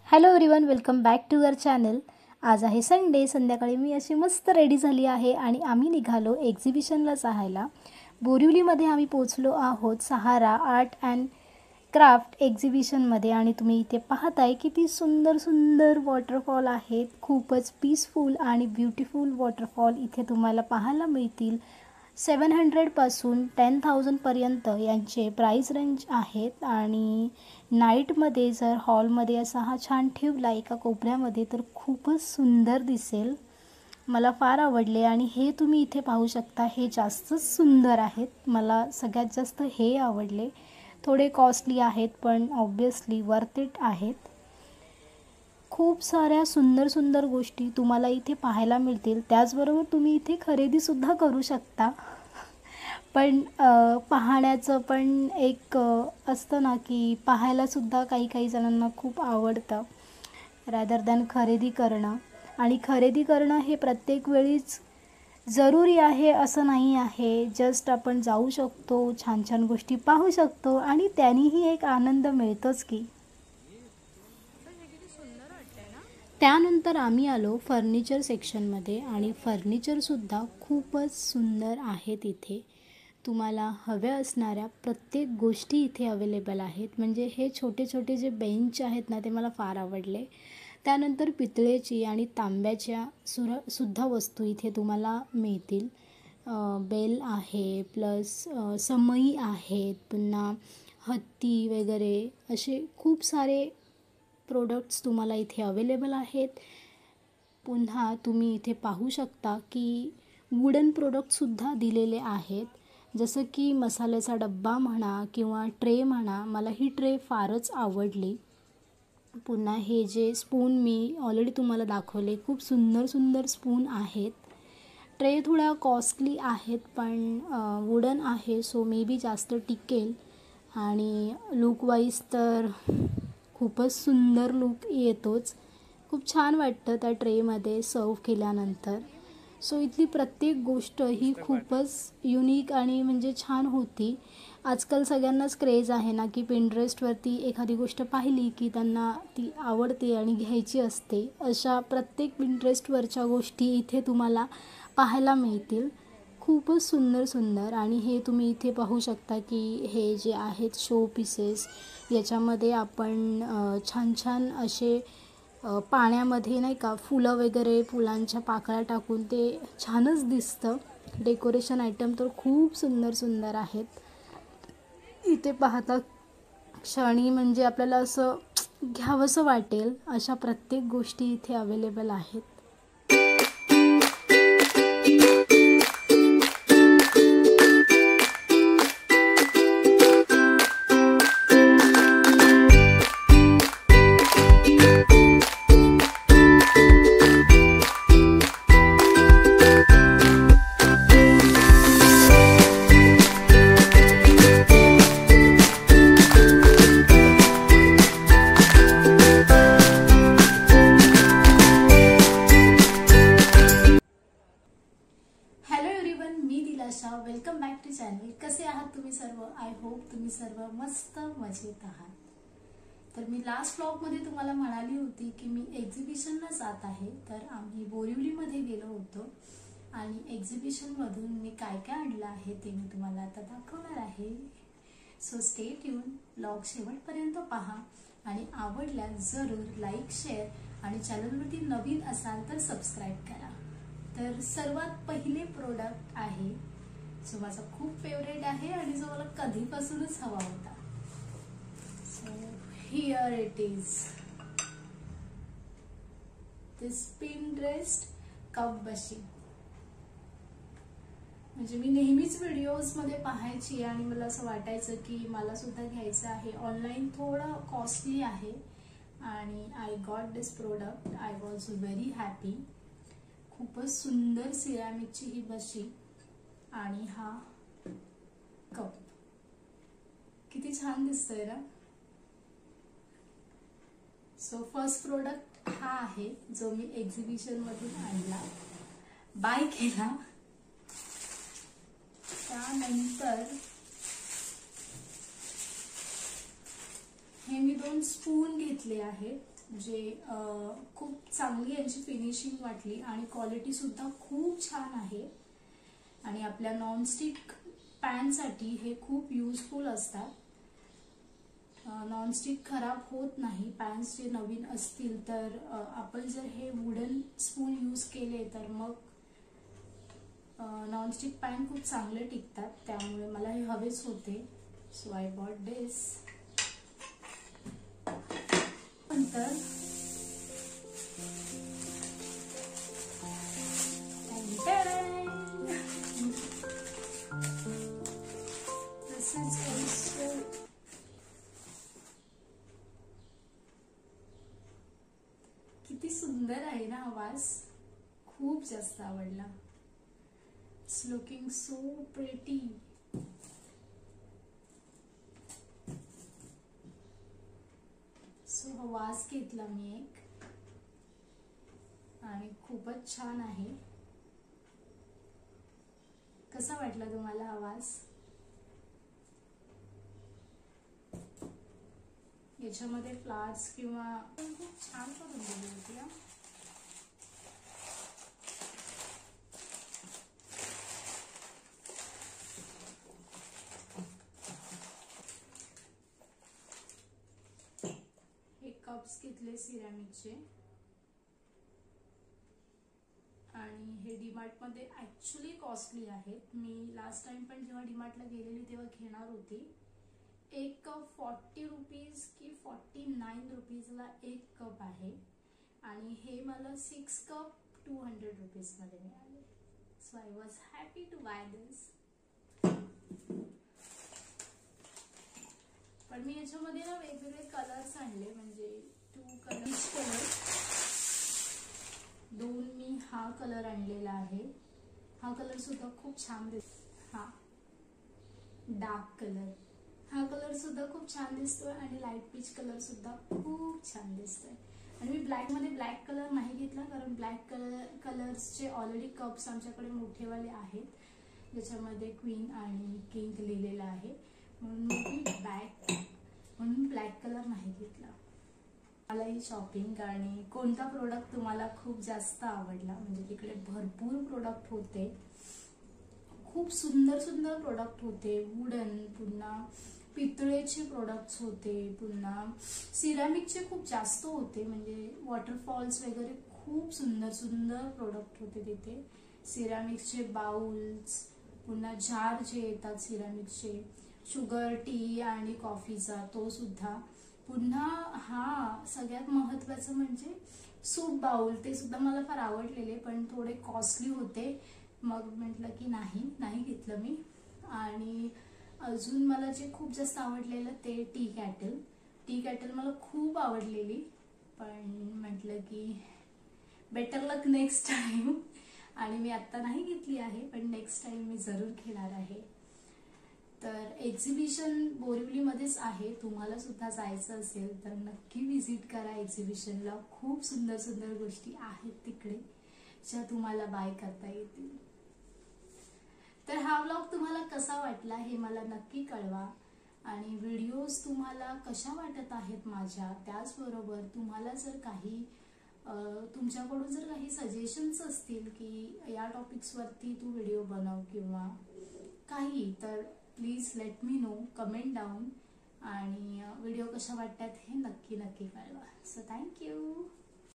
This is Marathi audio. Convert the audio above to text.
Hello everyone, welcome back to our channel. आज आहे संडे, संध्याकाळी मी अशी मस्त रेडी झाली आहे आणि आम्ही निघालो एक्झिबिशनला जायला। बोरिवलीमध्ये आम्ही पोहोचलो आहोत सहारा आर्ट अँड क्राफ्ट एक्झिबिशनमध्ये आणि तुम्ही इथे पाहताय किती सुंदर सुंदर वॉटरफॉल आहेत। खूपच पीसफुल आणि ब्युटिफुल वॉटरफॉल इथे तुम्हाला पाहायला मिळतील। 700 पासून 10,000 पर्यंत यांचे प्राइस रेंज आहेत आणि नाईटमध्ये जर हॉलमध्ये असा हा छान ठेवला एका कोपऱ्यामध्ये तर खूपच सुंदर दिसेल। मला फार आवडले आणि हे तुम्ही इथे पाहू शकता, हे जास्तच सुंदर आहेत। मला सगळ्यात जास्त हे आवडले। थोडे कॉस्टली आहेत पण ऑब्वियसली वर्थ इट आहेत। खूप साऱ्या सुंदर सुंदर गोष्टी तुम्हाला इथे पाहायला मिळतील। त्याचबरोबर तुम्ही इथे खरेदीसुद्धा करू शकता। पण पाहण्याचं पण एक असतं ना की पाहायलासुद्धा काही काही जणांना खूप आवडतं रॅदर दॅन खरेदी करणं। आणि खरेदी करणं हे प्रत्येक वेळीच जरुरी आहे असं नाही आहे। जस्ट आपण जाऊ शकतो, छान छान गोष्टी पाहू शकतो आणि त्यानेही एक आनंद मिळतोच की। त्यानंतर आम्ही आलो फर्निचर सेक्शनमध्ये आणि फर्निचरसुद्धा खूपच सुंदर आहेत। इथे तुम्हाला हव्या असणाऱ्या प्रत्येक गोष्टी इथे अवेलेबल आहेत। म्हणजे हे छोटे छोटे जे बेंच आहेत ना, ते मला फार आवडले। त्यानंतर पितळेची आणि तांब्याच्या सुद्धा वस्तू इथे तुम्हाला मिळतील। बेल आहे, प्लस समई आहेत, पुन्हा हत्ती वगैरे असे खूप सारे प्रोडक्ट्स तुम्हाला इथे अवेलेबल आहेत। पुन्हा तुम्ही इथे पाहू शकता की वुडन प्रोडक्टसुद्धा दिलेले आहेत, जसं की मसाल्याचा डब्बा म्हणा किंवा ट्रे म्हणा। मला ही ट्रे फारच आवडली। पुन्हा हे जे स्पून मी ऑलरेडी तुम्हाला दाखवले, खूप सुंदर सुंदर स्पून आहेत। ट्रे थोड्या कॉस्टली आहेत पण वुडन आहे, सो मे बी जास्त टिकेल आणि लुकवाईज तर खूपच सुंदर लुक येतोच। खूप छान वाटतं त्या ट्रेमध्ये सर्व केल्यानंतर। सो इथली प्रत्येक गोष्ट ही खूपच युनिक आणि म्हणजे छान होती। आजकाल सगळ्यांनाच क्रेज आहे ना की पिंटरेस्टवरती एखादी गोष्ट पाहिली की त्यांना ती आवडते आणि घ्यायची असते। अशा प्रत्येक पिंटरेस्टवरच्या गोष्टी इथे तुम्हाला पाहायला मिळतील। खूपच सुंदर सुंदर। आणि हे तुम्ही इथे पाहू शकता की हे जे आहेत शो पीसेस, याच्यामध्ये आपण छान छान असे पाण्यामध्ये नाही का फुलं वगैरे, फुलांच्या पाकळ्या टाकून ते छानच दिसतं। डेकोरेशन आयटम तर खूप सुंदर सुंदर आहेत। इथे पाहता क्षणी म्हणजे आपल्याला असं घ्यावंसं वाटेल अशा प्रत्येक गोष्टी इथे अवेलेबल आहेत। Welcome back to channel. कसे आहात तुम्ही सर्व? आय होप तुम्ही सर्व मस्त मजेत आहात। तर मी लास्ट व्लॉगमध्ये तुम्हाला म्हणाली होती की मी एक्झिबिशनला जात आहे। तर आम्ही बोरिवलीमध्ये गेलो होतो आणि एक्झिबिशनमधून मी काय काय आणलं आहे ते मी तुम्हाला आता दाखवणार आहे। सो स्टे ट्यून, व्लॉग शेवटपर्यंत पहा आणि आवडल्यास जरूर लाईक, शेअर आणि चॅनलवरती नवीन असाल तर सबस्क्राईब करा। तर सर्वात पहिले प्रोडक्ट आहे जो माझा खूप फेवरेट आहे आणि जो मला कधीपासूनच हवा होता। So here it is this Pinterest cup बशी। म्हणजे मी नेहमीच व्हिडिओजमध्ये पाहायची आणि मला असं वाटायचं की मला सुद्धा घ्यायचं आहे। ऑनलाईन थोडं कॉस्टली आहे आणि I got this product. I was very happy. खूपच सुंदर सिरॅमिकची ही बशी आणि हा कप किती छान दिसतोय ना। सो फर्स्ट प्रोडक्ट हा आहे जो मी एक्झिबिशन मधून आणला, बाय केला। त्यानंतर हे मी 2 स्पून घेतले आहेत। म्हणजे खूप चांगली यांची फिनिशिंग वाटली आणि क्वालिटी सुद्धा खूप छान आहे. आणि आपल्या नॉनस्टिक पॅनसाठी हे खूप युजफुल असतात. नॉनस्टिक खराब होत नाही. पॅन्स जे नवीन असतील तर आपण जर हे वुडन स्पून यूज केले तर मग नॉनस्टिक पॅन खूप चांगले टिकतात. त्यामुळे मला हे हवेच होते. So I bought this. नंतर this is also किती सुंदर आहे ना आवाज. खूप जास्त आवडला. It's looking so pretty. So हा वास घेतला मी एक आणि खूपच छान आहे. कसा वाटला तुम्हाला आवाज? याच्यामध्ये फ्लावर्स किंवा खूप छान करून दिली होती. हे कप्स घेतले सिरॅमिकचे आणि हे डीमार्ट मध्ये ऍक्च्युली कॉस्टली आहेत. मी लास्ट टाइम पण जेव्हा डीमार्टला गेलेली तेव्हा घेणार होती. एक कप 40 रुपीज की 49 रुपीजला एक कप आहे आणि हे मला 6 कप 200 रुपीज मध्ये मिळाले. So I was happy to buy this. पण मी याच्यामध्ये ना वेगवेगळे कलर्स आणले, म्हणजे 2 कलर. 2 मी हा कलर आणलेला आहे. हा कलर सुद्धा खूप छान दिसतो. हा डार्क कलर. हा कलर सुद्धा खूप छान दिसतोय आणि लाईट पीच कलर सुद्धा खूप छान दिसतोय. आणि मी ब्लॅक मध्ये ब्लॅक कलर नाही घेतला कारण ब्लॅक कलर्सचे ऑलरेडी कप्स आमच्याकडे मोठेवाले आहेत ज्याच्यामध्ये क्वीन आणि किंग लिहिलेलं आहे. म्हणून मी ब्लॅक कलर नाही घेतला. मला ही शॉपिंग आणि कोणता प्रोडक्ट तुम्हाला खूप जास्त आवडला? म्हणजे तिकडे भरपूर प्रोडक्ट होते. खूप सुंदर सुंदर प्रोडक्ट होते. वुडन, पुन्हा पितळेचे प्रोडक्ट्स होते, पुन्हा सिरॅमिकचे खूप जास्त होते. म्हणजे वॉटरफॉल्स वगैरे खूप सुंदर सुंदर प्रोडक्ट होते तिथे. सिरॅमिक्सचे बाउल्स, पुन्हा जार जे येतात सिरॅमिक्सचे, शुगर टी आणि कॉफीचा तो सुद्धा. पुन्हा हा सगळ्यात महत्त्वाचं म्हणजे सूप बाउल, ते सुद्धा मला फार आवडलेले पण थोडे कॉस्टली होते. मग म्हटलं की नाही घेतलं मी. आणि अजून मला जे खूप जास्त आवडलेलं ते टी कॅटल मला खूप आवडलेली. पण म्हटलं की बेटर लक नेक्स्ट टाइम. आणि मी आता नाही घेतली आहे पण नेक्स्ट टाइम मी जरूर घेणार आहे. तर एक्झिबिशन बोरिवलीमध्येच आहे. तुम्हाला सुद्धा जायचं असेल तर नक्की व्हिजिट करा एक्झिबिशनला. खूप सुंदर सुंदर गोष्टी आहेत तिकडे ज्या तुम्हाला बाय करता येतील. तर हा व्लॉग तुम्हाला कसा वाटला हे मला नक्की कळवा. आणि व्हिडिओज तुम्हाला कशा वाटत आहेत माझ्या, त्याचबरोबर तुम्हाला जर काही तुमच्याकडून जर काही सजेशन्स असतील की या टॉपिक्सवरती तू व्हिडिओ बनव किंवा काही, तर please let me know comment down. आणि व्हिडिओ कशा वाटतात हे नक्की कळवा. So thank you.